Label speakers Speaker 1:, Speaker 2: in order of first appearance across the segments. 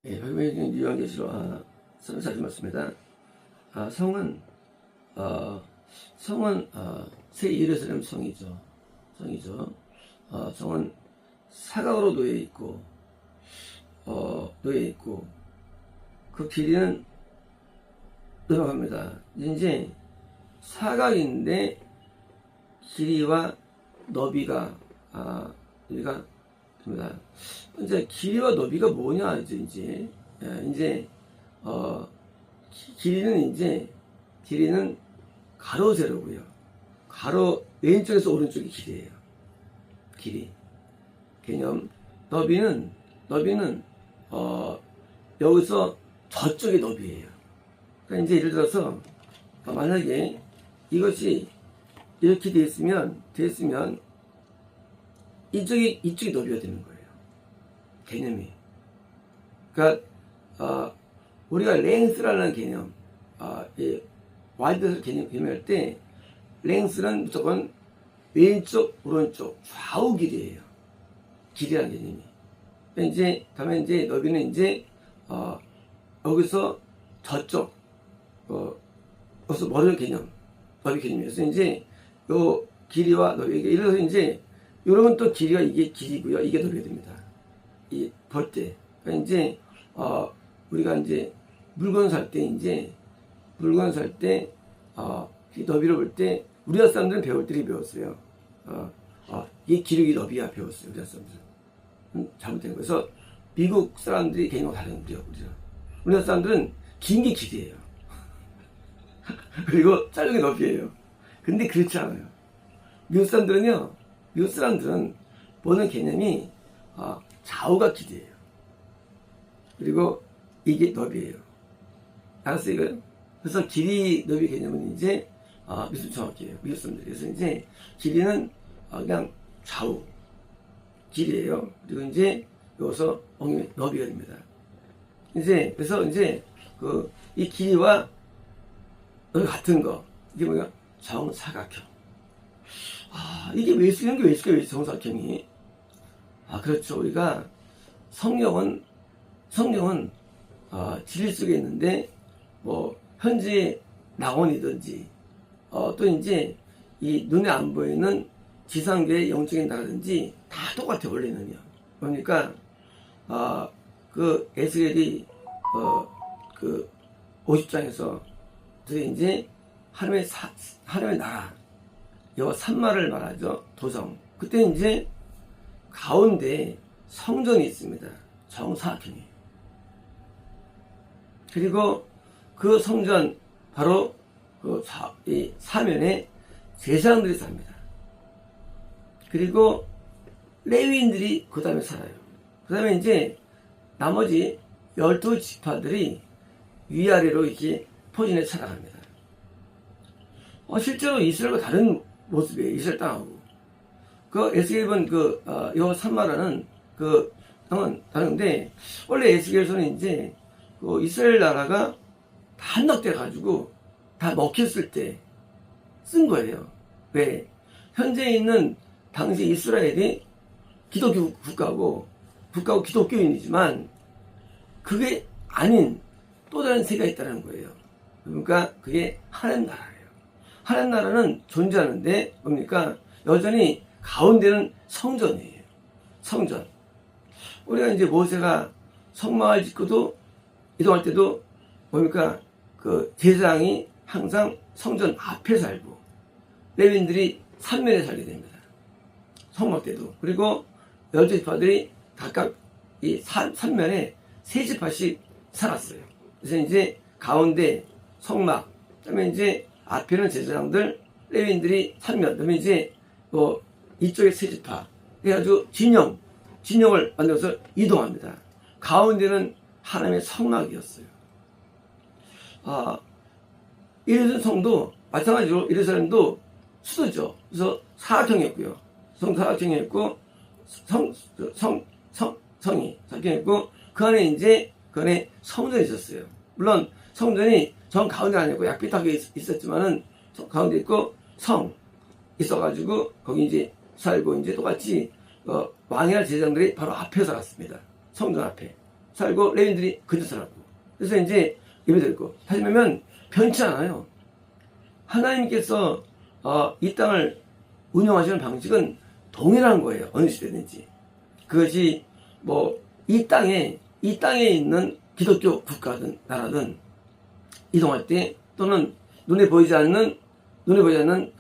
Speaker 1: 예, 여기 요한계시록 34절 맞습니다. 성은 새 예루살렘 성이죠. 성은 사각으로 놓여 있고 그 길이는 넘어갑니다. 이제 사각인데 길이와 너비가 됩니다. 이제 길이와 너비가 뭐냐 길이는 가로 세로고요. 가로 왼쪽에서 오른쪽이 길이에요. 길이 개념. 너비는 여기서 저쪽이 너비예요. 그러니까 이제 예를 들어서 만약에 이것이 이렇게 되어 있으면 이쪽이 너비가 되는 거예요. 개념이. 그러니까 우리가 랭스라는 개념, 와이드에서 개념할 때 랭스는 무조건 왼쪽, 오른쪽, 좌우 길이에요. 길이라는 개념이. 다음에 너비는 여기서 저쪽, 여기서 머리 개념, 너비 개념이어서 요 길이와 너비, 예를 들어서 요러면 또 길이가 이게 길이고요. 이게 너비가 됩니다. 이 벌 때. 그러니까 우리가 물건 살 때 너비를 볼 때 우리나라 사람들은 배울 때 배웠어요. 이게 길이 너비야 배웠어요. 우리나라 사람들은. 잘못된 거예요. 그래서 미국 사람들이 개념과 다른 거예요. 우리나라 사람들은 긴 게 길이에요. 그리고 짧은 게 너비예요. 근데 그렇지 않아요. 미국 사람들은 보는 개념이 좌우가 길이에요. 그리고 이게 너비예요. 알았어요, 이거요? 그래서 길이, 너비 개념은 미술 정확해요. 미국 사람들이. 그래서 길이는 그냥 좌우 길이에요. 그리고 여기서 너비가 됩니다. 그래서 이 길이와 너비 같은 거, 이게 뭐야? 정사각형. 이게 왜 쓰는 게 왜 있을까요? 정사각형이. 그렇죠. 우리가 성경은 진리 속에 있는데 현재 낙원이든지 또 이 눈에 안 보이는 지상계의 영적인 나라든지 다 똑같아. 원래는요. 그러니까 그 에스겔이 그 50장에서 하나님의 나라 여호와 산마를 말하죠. 도성. 그때 가운데 성전이 있습니다. 정사각형이. 그리고 그 성전 바로 이 사면에 제사장들이 삽니다. 그리고 레위인들이 그 다음에 살아요. 그 다음에 나머지 12지파들이 위아래로 이렇게 포진해 살아갑니다. 실제로 이스라엘과 다른 모습이에요. 이스라엘 땅하고. 에스겔 본 여호와 산마라는 땅은 다른데, 원래 에스겔서는 이스라엘 나라가 다 함락돼가지고 다 먹혔을 때 쓴 거예요. 왜? 현재 있는 당시 이스라엘이 기독교 국가고 기독교인이지만 그게 아닌 또 다른 세계가 있다는 거예요. 그러니까 그게 하나님 나라예요. 하나님 나라는 존재하는데 뭡니까? 여전히 가운데는 성전이에요. 성전. 우리가 모세가 성막을 짓고도 이동할 때도 뭡니까? 제사장이 항상 성전 앞에 살고 레위인들이 삼면에 살게 됩니다. 성막 때도. 그리고 12지파들이 각각 이 삼면에 3지파씩 살았어요. 그래서 가운데 성막, 그다음에 앞에는 제사장들, 레위인들이 삼면, 그다음에 이쪽에 3지파. 그래가지고 진영을 만들어서 이동합니다. 가운데는 하나님의 성막이었어요. 예루살렘 성도 마찬가지로 예루살렘도 수도죠. 그래서 사각형이었고요. 사각형이었고 성이 사각형이었고 그 안에 성전이 있었어요. 물론 성전이 정 가운데 아니고 약비하게 있었지만은 가운데 있고 성 있어가지고 거기 살고 똑같이 왕이나 제사장들이 바로 앞에 살았습니다. 성전 앞에. 살고 레위인들이 근처 살았고. 그래서 이제 예배드리고. 다시 말하면 변치 않아요. 하나님께서 이 땅을 운영하시는 방식은 동일한 거예요. 어느 시대든지. 그것이 뭐 이 땅에 있는 기독교 국가든 나라든 이동할 때, 또는 눈에 보이지 않는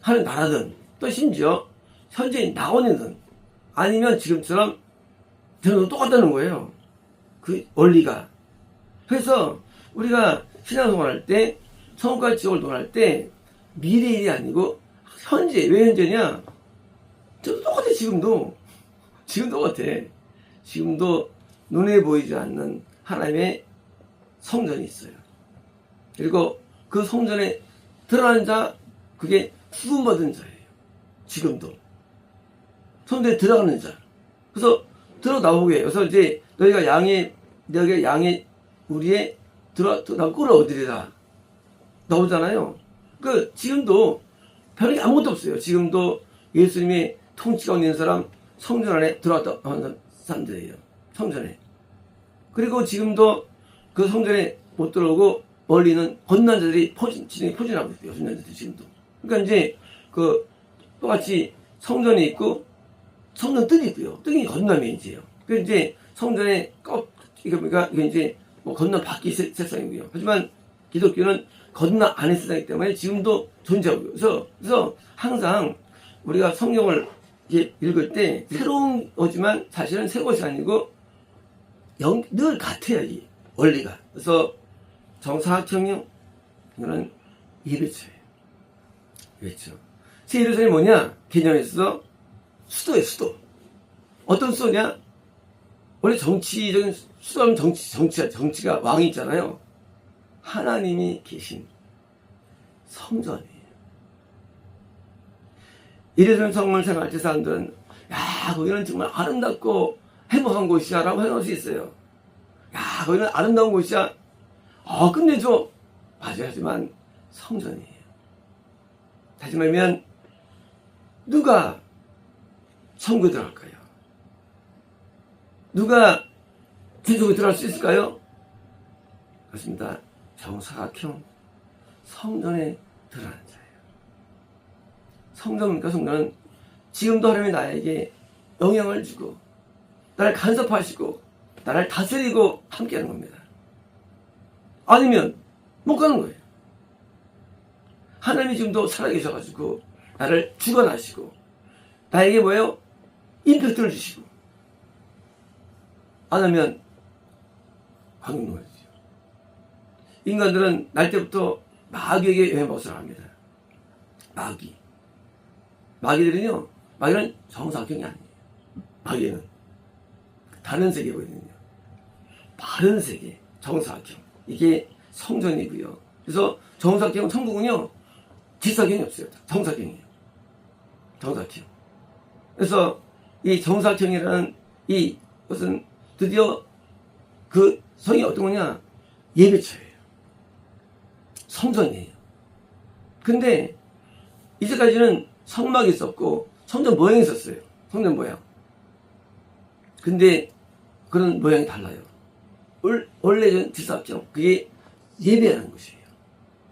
Speaker 1: 하늘 나라든, 또 심지어 현재 나오는 아니면 지금처럼 저는 똑같다는 거예요. 그 원리가. 그래서 우리가 신앙생활 할 때, 천국과 지옥을 논할 때 미래 일이 아니고 현재. 왜 현재냐? 저도 똑같아. 지금도 똑같아. 지금도 눈에 보이지 않는 하나님의 성전이 있어요. 그리고 그 성전에 들어가는 자, 그게 구원받은 자예요. 지금도 성전에 들어가는 자. 그래서 들어 나오게. 그래서 이제 너희가 양의 우리의 나 꿀을 얻으리라 나오잖아요. 그 지금도 별게 아무것도 없어요. 지금도 예수님의 통치가 있는 사람 성전 안에 들어왔다 하는 사람들이에요. 성전에. 그리고 지금도 그 성전에 못 들어오고 멀리는 건넌 자들이 포진하고 있어요. 건넌 자들이 지금도. 그러니까 이제 그 똑같이 성전이 있고 성전 뜰이 있고요. 뜰이 건너면이지요. 그래서 이제 성전에 이거 이제 뭐 건너 밖의 세상이고요. 하지만 기독교는 건너 안의 세상이기 때문에 지금도 존재하고요. 그래서 항상 우리가 성경을 읽을 때 새로운 거지만 사실은 새 것이 아니고 늘 같아요. 이 원리가. 그래서 정사각형형, 이거는 예배처예요. 예배처. 새 예루살렘이 뭐냐? 개념에서 수도예요. 수도. 어떤 수도냐? 원래 정치적인 수도하면 정치가 왕이 있잖아요. 하나님이 계신 성전이에요. 예루살렘 성을 생각할 때 사람들은 거기는 정말 아름답고 행복한 곳이야 라고 생각할 수 있어요. 거기는 아름다운 곳이야. 끝내줘. 맞아요. 하지만 성전이에요. 다시 말하면 누가 천국에 들어갈까요? 누가 천국에 들어갈 수 있을까요? 그렇습니다. 정사각형 성전에 들어가는 자예요. 성전은 지금도 하나님이 나에게 영향을 주고 나를 간섭하시고 나를 다스리고 함께하는 겁니다. 아니면 못 가는 거예요. 하나님이 지금도 살아계셔가지고 나를 주관하시고 나에게 뭐예요? 임팩트를 주시고 안 하면 광역인 거죠. 인간들은 날 때부터 마귀에게 영향받아서 합니다. 마귀는 정사각형이 아니에요. 마귀는 다른 세계거든요. 다른 세계, 정사각형. 이게 성전이고요. 그래서 정사각형, 천국은요, 뒷사각형이 없어요. 정사각형이에요. 정사각형. 그래서 이 정사각형이라는 이것은 드디어 그 성이 어떤 거냐? 예배처예요. 성전이에요. 근데 이제까지는 성막이 있었고 성전 모양이 있었어요. 성전 모양. 근데 그런 모양이 달라요. 원래는 뒷사각형. 그게 예배라는 것이에요.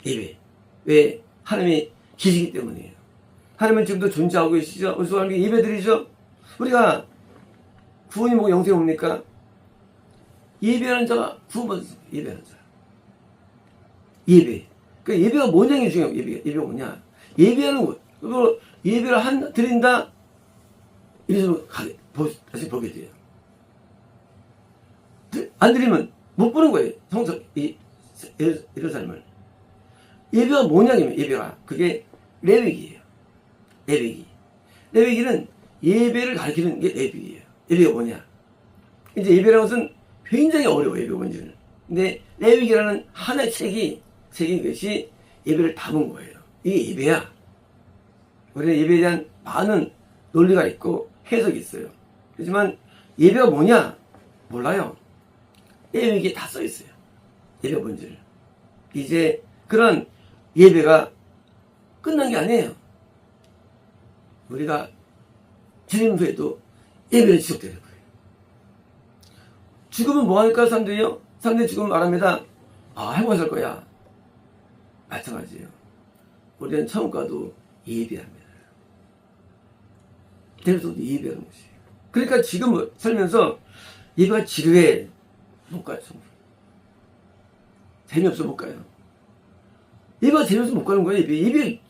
Speaker 1: 예배. 왜? 하나님이 계시기 때문이에요. 하나님은 지금도 존재하고 계시죠. 그래서 하나님께 예배드리죠. 우리가 구원이 뭐고 영생이 뭡니까? 예배하는 자가 구원받은 자. 예배하는 자. 예배. 그러니까 예배가 뭐냐는 게 중요해요. 예배가 뭐냐? 예배하는 것. 그리고 예배를 드린다. 이래서 다시 보게 돼요. 안 드리면 못 보는 거예요. 예루살렘을. 예배가 뭐냐면 예배가 그게 레위기예요. 레위기는 예배를 가르치는 게 레위기예요. 예배가 뭐냐? 이제 예배라는 것은 굉장히 어려워요. 예배가 뭔지는. 근데 레위기라는 하나의 책인 것이 예배를 담은 거예요. 이게 예배야. 우리는 예배에 대한 많은 논리가 있고 해석이 있어요. 하지만 예배가 뭐냐? 몰라요. 레위기에 다 써 있어요. 예배가 뭔지를. 이제 그런 예배가 끝난 게 아니에요. 우리가 드린 후에도 예배는 지속되는 거예요. 죽으면 뭐하니까 사람들이요? 사람들이 죽으면 말합니다. 아, 행복할 거야. 마찬가지예요. 우리는 천국 가도 예배합니다. 대리소도 예배하는 것이에요. 그러니까 지금 살면서 예배가 지루해. 못 가요, 천국. 재미없어 못 가요. 예배가 재미없어 못 가는 거예요. 예배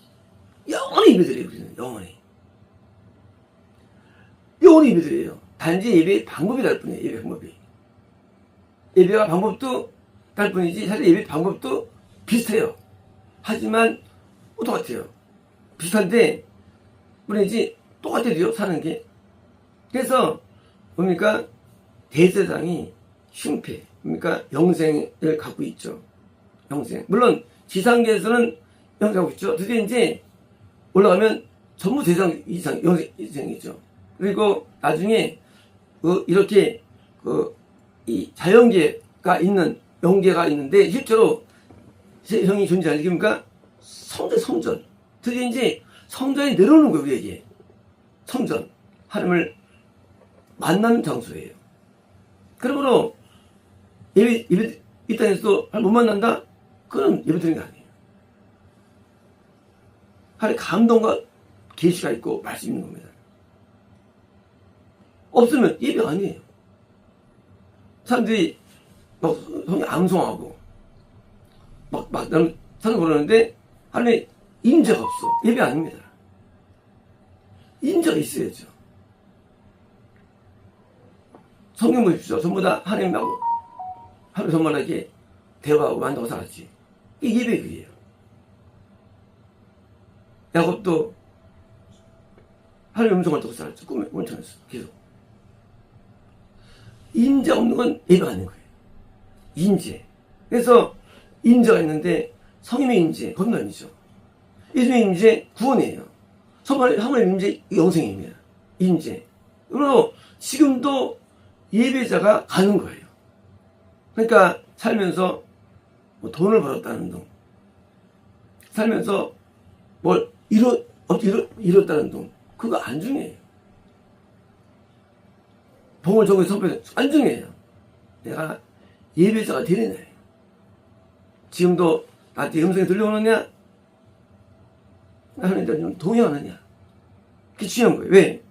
Speaker 1: 영원히 예배드려요. 우리는 영원히. 영원히 예배드려요. 단지 예배의 방법이 다를 뿐이에요. 예배 방법이. 예배가 방법도 다를 뿐이지 사실 예배 방법도 비슷해요. 하지만 똑같아요. 비슷한데 뿐이지 똑같아요. 사는 게. 그래서 뭡니까? 대제사장이 흉패, 그러니까 영생을 갖고 있죠. 영생. 물론 지상계에서는 영생 갖고 있죠. 드디어 이제 올라가면 전부 대상 이상 영생이죠. 그리고 나중에 이렇게 이 자연계가 있는 영계가 있는데 실제로 형이 존재하는 게 뭡니까? 성전. 드디어 이제 성전이 내려오는 거예요, 우리에게. 성전. 하나님을 만나는 장소예요. 그러므로 예배 이 땅에서도 못 만난다? 그건 예배 드리는 게 아니에요. 하나님의 감동과 계시가 있고 말씀이 있는 겁니다. 없으면 예배 아니에요. 사람들이 막 성이 암송하고 막 나는 사는 그러는데 하나님의 임재가 없어. 예배 아닙니다. 임재가 있어야죠. 성경 보십시오. 전부 다 하나님하고 정말하게 대화하고 만나고 살았지. 이게 예배예요. 야곱도 하나님의 음성을 듣고 살았죠. 꿈에 원천했어. 계속. 임재 없는 건 예배가 아닌 거예요. 임재. 그래서 임재가 있는데 성임의 임재, 그건 아니죠. 예수님의 임재, 구원이에요. 성령의 임재, 영생입니다. 임재. 그리고 지금도 예배자가 가는 거예요. 그러니까 살면서 뭐 돈을 벌었다는 둥, 살면서 뭘 이뤘다는 둥, 그거 안 중요해요. 봉을 정해 선포해서 안 중요해요. 내가 예배자가 되느냐. 지금도 나한테 음성이 들려오느냐? 하나님한테 좀 동의하느냐? 그게 중요한 거예요. 왜?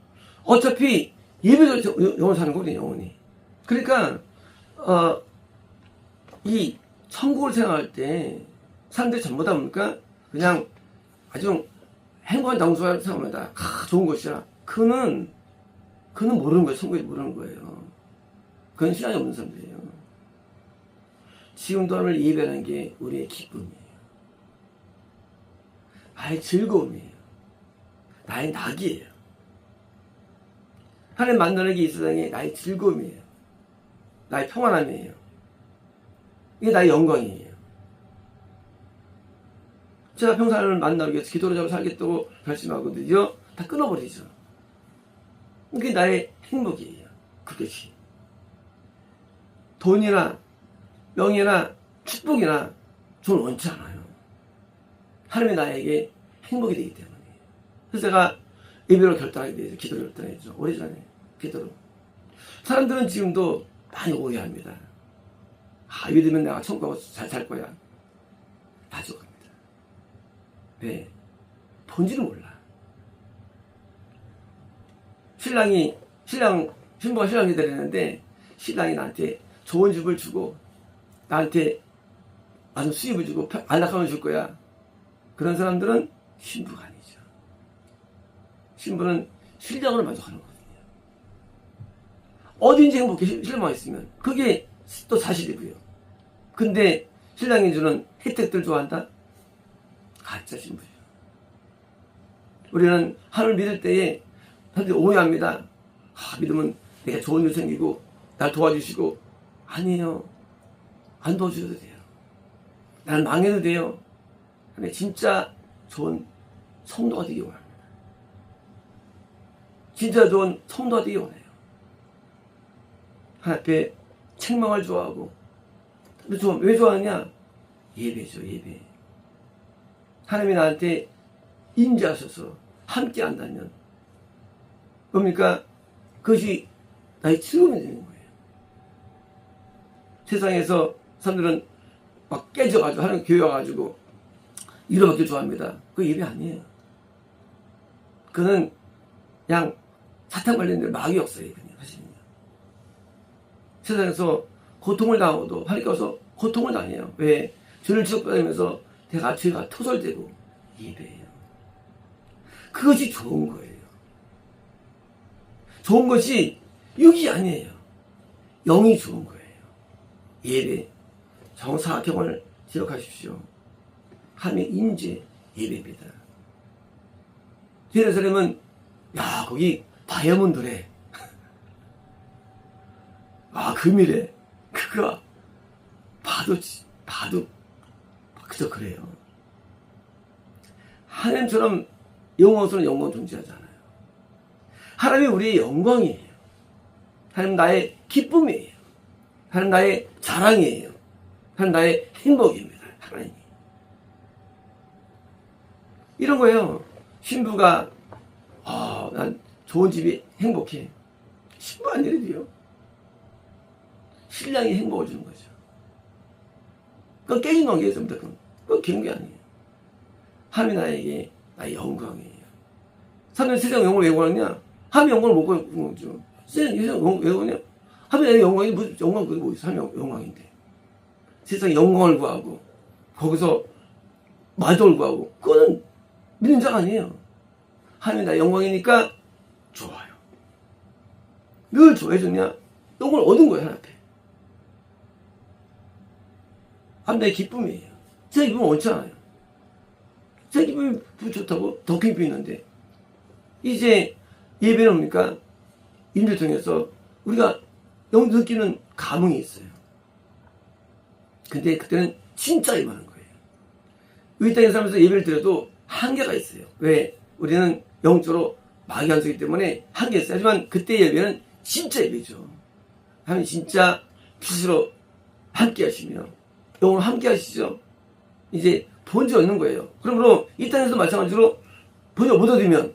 Speaker 1: 어차피 예배자로 영원 사는 거거든요, 영원히. 그러니까 이 천국을 생각할 때 사람들이 전부 다 뭡니까? 그냥 아주 행복한 장소라 생각합니다. 좋은 곳이야. 그는 모르는 거예요. 천국에 모르는 거예요. 그건 신앙이 없는 사람들이에요. 지금도 하나님을 예배하는 게 우리의 기쁨이에요. 나의 즐거움이에요. 나의 낙이에요. 하나님 만나는 게 이 세상에 나의 즐거움이에요. 나의 평안함이에요. 이게 나의 영광이에요. 제가 평생 하나님을 만나기 위해서 기도를 하고 살겠다고 결심하고 드디어 다 끊어버리죠. 그게 나의 행복이에요. 그것이. 돈이나 명예나 축복이나 저는 원치 않아요. 하나님이 나에게 행복이 되기 때문에. 그래서 제가 예배로 결단하게 되죠. 기도를 결단했죠. 오래전에 기도로. 사람들은 지금도 많이 오해합니다. 예배 드리면 내가 천국 가고 잘 살 거야. 다 죽어갑니다. 왜? 본질을 몰라. 신부가 신랑 기다리는데 신랑이 나한테 좋은 집을 주고 나한테 많은 수입을 주고 안락함을 줄 거야. 그런 사람들은 신부가 아니죠. 신부는 신랑으로 만족하는 거거든요. 어딘지 행복해 신랑만 있으면 그게 또 사실이고요. 근데 신랑이 주는 혜택들 좋아한다? 가짜 신부죠. 우리는 하나님을 믿을 때에 사람들이 오해합니다. 믿으면 내가 좋은 일 생기고 날 도와주시고. 아니에요. 안 도와주셔도 돼요. 나는 망해도 돼요. 근데 진짜 좋은 성도가 되기 원합니다. 진짜 좋은 성도가 되기 원해요. 하나님 앞에 책망을 좋아하고. 왜 좋아하느냐? 예배죠, 예배. 하나님이 나한테 임재하셔서 함께 한다면 뭡니까? 그것이 나의 즐거움이 되는 거예요. 세상에서 사람들은 막 깨져가지고 하는 교회 와가지고 이러받기 좋아합니다. 그 예배 아니에요. 그는 그냥 사탄 관련된 마귀 역사예요. 사실은요. 세상에서 고통을 당하고도 하나님께 와서 고통을 당해요. 왜? 죄를 지적받으면서 죄가 토설되고 예배예요. 그것이 좋은 거예요. 좋은 것이 육이 아니에요. 영이 좋은 거예요. 예배, 정사경을 기억하십시오. 하나님의 임재 예배입니다. 예루살렘은 야 거기 다이아몬드래. 아 금이래. 그거 봐도 그저 그래요. 하나님처럼 영광스러운 영광 존재하잖아요. 하나님이 우리의 영광이에요. 하나님 나의 기쁨이에요. 하나님 나의 자랑이에요. 하나님 나의 행복입니다. 하나님이. 이런 거예요. 신부가 난 좋은 집이 행복해. 신부 아니래도요. 신랑이 행복을 주는 거죠. 그건 깨진 관계에서 그건 기는 게 아니에요. 하나님이 나에게 나의 영광이에요. 사람들이 세상 영광을 왜 원하냐? 하나님의 영광을 못 구하는 거죠. 세상 영광을 왜 원하냐? 하나님의 영광이 무슨 영광 그게 뭐 있어? 하나님의 영광인데. 세상 영광을 구하고 거기서 만족을 구하고 그거는 믿는 자가 아니에요. 하나님이 나의 영광이니까 좋아요. 늘 좋아해줬냐? 영광을 얻은 거예요. 하나님 앞에. 하나님 나의 기쁨이에요. 제 기쁨은 옳잖아요. 제 기쁨이 좋다고 더 기쁨이 있는데 이제 예배는 뭡니까? 인들 통해서 우리가 느끼는 감흥이 있어요. 근데 그때는 진짜 임하는 거예요. 이 땅에 살면서 예배를 드려도 한계가 있어요. 왜? 우리는 영적으로 마귀 안수기 때문에 한계가 있어요. 하지만 그때 예배는 진짜 예배죠. 하나님 진짜 빛으로 함께 하시며 영으로 함께 하시죠. 이제 본질 얻는 거예요. 그러므로 이 땅에서도 마찬가지로 본질 못 얻으면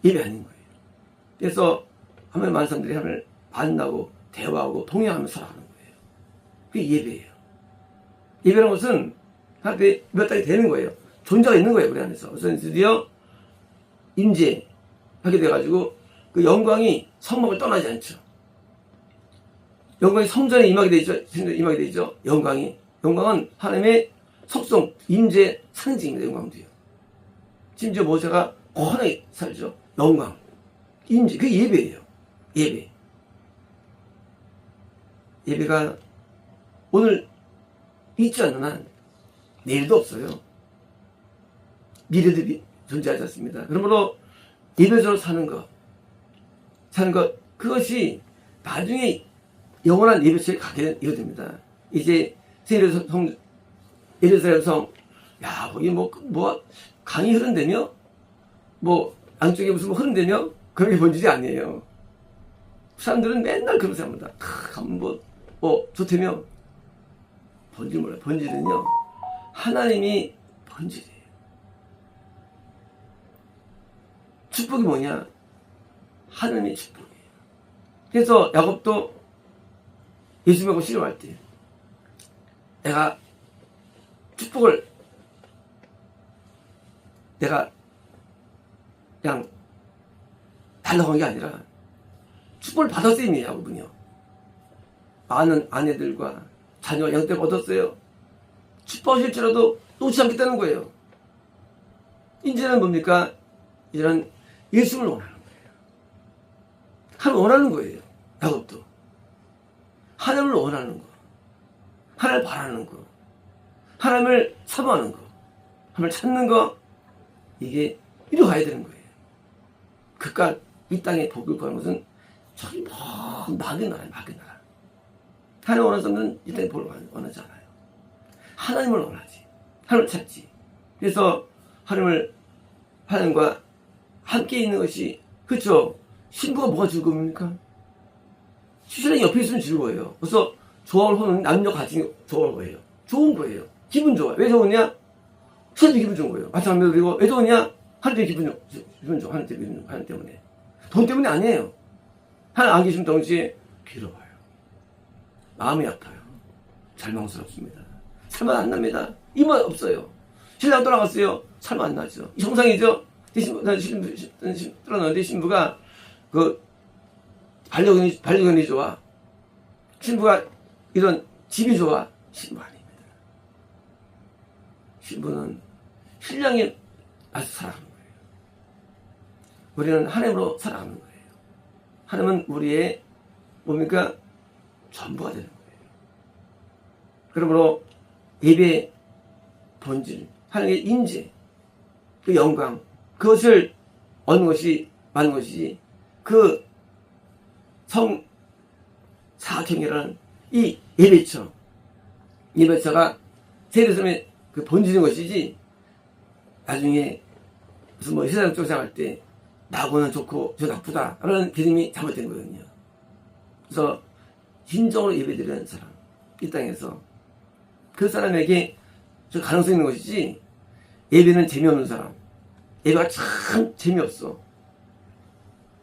Speaker 1: 예배 아닌 거예요. 그래서 하나님 많은 사람들이 하나님을 만나고 대화하고 동행하면서 살아가는 거예요. 그게 예배예요. 예배라는 것은 하나님의 몇 달이 되는 거예요. 존재가 있는 거예요. 우리 안에서. 그래서 드디어 임재하게 돼가지고 그 영광이 성막을 떠나지 않죠. 영광이 성전에 임하게 되죠. 영광은 하나님의 속성, 임재 상징입니다. 영광도요. 심지어 모세가 거하게 살죠. 영광, 임재, 그게 예배예요. 예배. 예배가 오늘 있지 않는 한 내일도 없어요. 미래도 존재하지 않습니다. 그러므로 예배적으로 사는 것, 그것이 나중에 영원한 예배 속에 가게 됩니다. 이제 예루살렘 성, 야, 거기 강이 흐른다며? 안쪽에 무슨 흐른다며? 그런 게 본질이 아니에요. 사람들은 맨날 그런 생각합니다. 가면 좋다며? 본질 몰라요. 본질은요, 하나님이 본질이에요. 축복이 뭐냐? 하나님의 축복이에요. 그래서 야곱도 예수님하고 씨름할 때 내가 축복을 내가 그냥 달라고 한 게 아니라 축복을 받았어요. 이미 야곱은요. 많은 아내들과 자녀 양떼를 얻었어요. 축복하실지라도 놓지 않겠다는 거예요. 이제는 뭡니까? 이제는 예수를 원하는 거예요. 하나님을 원하는 거예요. 야곱도. 하나님을 원하는 거. 하나님을 바라는 거. 하나님을 사모하는 거. 하나님을 찾는 거. 이게 이루어가야 되는 거예요. 그깟 이 땅에 복을 구하는 것은 저기 먼 막의 나라예요. 막의 나라. 하나님을 원하는 사람은 이 땅에 복을 원하지 않아요. 하나님을 원하지. 하나님을 찾지. 그래서 하나님과 함께 있는 것이, 그렇죠? 신부가 뭐가 즐거웁니까? 신랑이 옆에 있으면 즐거워요. 그래서 조화를 하는 남녀 같이 조화를 거예요. 좋은 거예요. 기분 좋아요. 왜 좋으냐? 신랑도 기분 좋은 거예요. 마찬가지로. 그리고 왜 좋으냐? 하나님 기분 좋아. 하나님 때문에. 돈 때문에 아니에요. 하나님 안 계시면 동시에 괴로워요. 마음이 아파요. 절망스럽습니다. 살만 안 납니다. 이만 없어요. 신랑 돌아갔어요. 살만 안 나죠. 정상이죠. 떠났는데 신부가 그 반려견이 좋아. 신부가 이런 집이 좋아. 신부 아닙니다. 신부는 신랑이 아주 사랑하는 거예요. 우리는 하나님으로 살아가는 거예요. 하나님은 우리의 뭡니까? 전부가 되는 거예요. 그러므로 예배의 본질, 하나님의 인재, 그 영광, 그것을 얻는 것이 많은 것이지, 그 성사경이라는 이 예배처가 세례성의 그 본질인 것이지, 나중에 무슨 뭐 세상 쫓아갈 때 나하고는 좋고 저 나쁘다 라는 개념이 잘못된 거거든요. 그래서 진정으로 예배드리는 사람, 이 땅에서 그 사람에게 저 가능성이 있는 것이지, 예배는 재미없는 사람, 예배가 참 재미없어.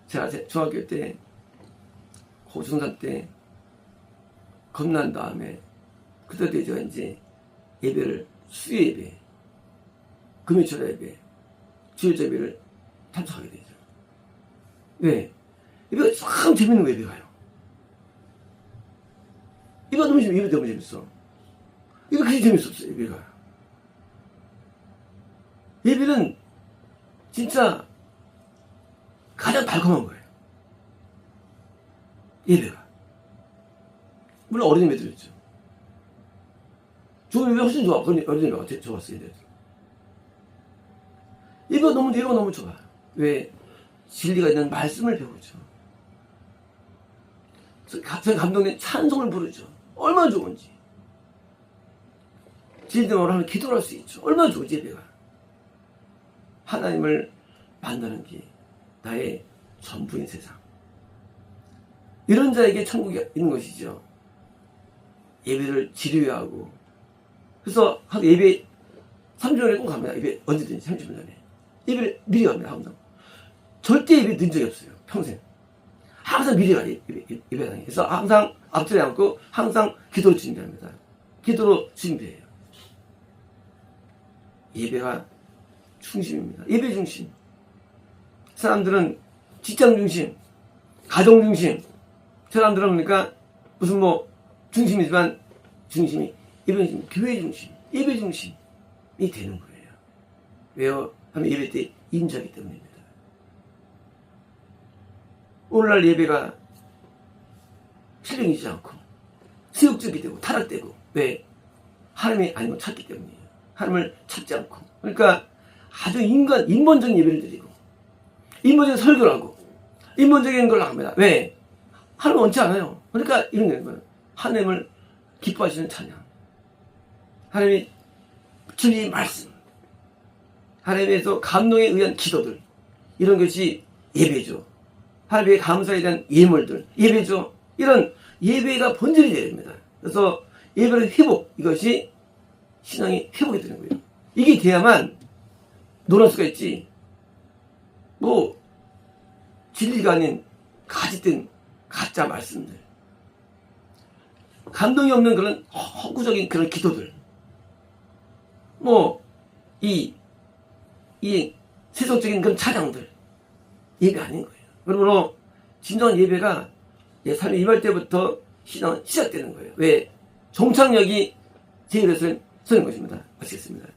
Speaker 1: 제가 중학교 때, 고중산 때 겁난 다음에 그때 제가 이제 예배를 수요 예배, 금요일 예배, 주일 예배를 참석하게 되죠. 왜? 예배가 참 재밌는 거예요. 예배가요. 예배가 너무 재밌어. 예배 너무 재밌어. 예배 그렇게 재밌었어요. 예배가. 예배는 진짜 가장 달콤한 거예요. 예배가. 물론 어린 예배 드렸죠. 좋은 예배 훨씬 좋아. 어린 예배가 좋았어요. 예배가 너무 좋아. 왜? 진리가 있는 말씀을 배우죠. 그래서 감동된 찬송을 부르죠. 얼마나 좋은지. 진리대로 하면 기도를 할 수 있죠. 얼마나 좋은지 예배가. 하나님을 만나는 게 나의 전부인 세상. 이런 자에게 천국이 있는 것이죠. 예배를 지루해하고. 그래서 예배 3주 전에 꼭 갑니다. 예배 언제든지 30분 전에. 예배를 미리 갑니다. 항상. 절대 예배 늦은 적이 없어요. 평생. 항상 미리 가요. 예배당에. 그래서 항상 앞자리에 앉고 항상 기도로 준비합니다. 기도로 준비해요. 예배가 중심입니다. 예배 중심. 사람들은 직장 중심, 가정 중심. 사람들은 그러니까 무슨 뭐 중심이지만 중심이 예배 중심, 교회 중심, 예배 중심이 되는 거예요. 왜요? 하면 예배 때 인자하기 때문입니다. 오늘날 예배가 실령이지 않고 세욕적이 되고 타락되고, 왜? 하나님이 아니면 찾기 때문이에요. 하나님을 찾지 않고. 그러니까 아주 인본적인 예배를 드리고, 인본적인 설교를 하고, 인본적인 걸 합니다. 왜? 하나님 원치 않아요. 그러니까 이런 거예요. 하나님을 기뻐하시는 찬양, 하나님이 주님의 말씀, 하나님에서 감동에 의한 기도들, 이런 것이 예배죠. 하나님의 감사에 대한 예물들, 예배죠. 이런 예배가 본질이 되어야 됩니다. 그래서 예배의 회복, 이것이 신앙이 회복이 되는 거예요. 이게 돼야만 놀랄 수가 있지. 뭐 진리가 아닌 가짓된 가짜 말씀들, 감동이 없는 그런 허구적인 그런 기도들, 뭐 이 세속적인 그런 찬양들, 예배 아닌 거예요. 그러므로 진정한 예배가 삶이 임할 때부터 신앙은 시작되는 거예요. 왜? 종착역이 제일에서 서는 것입니다. 마치겠습니다.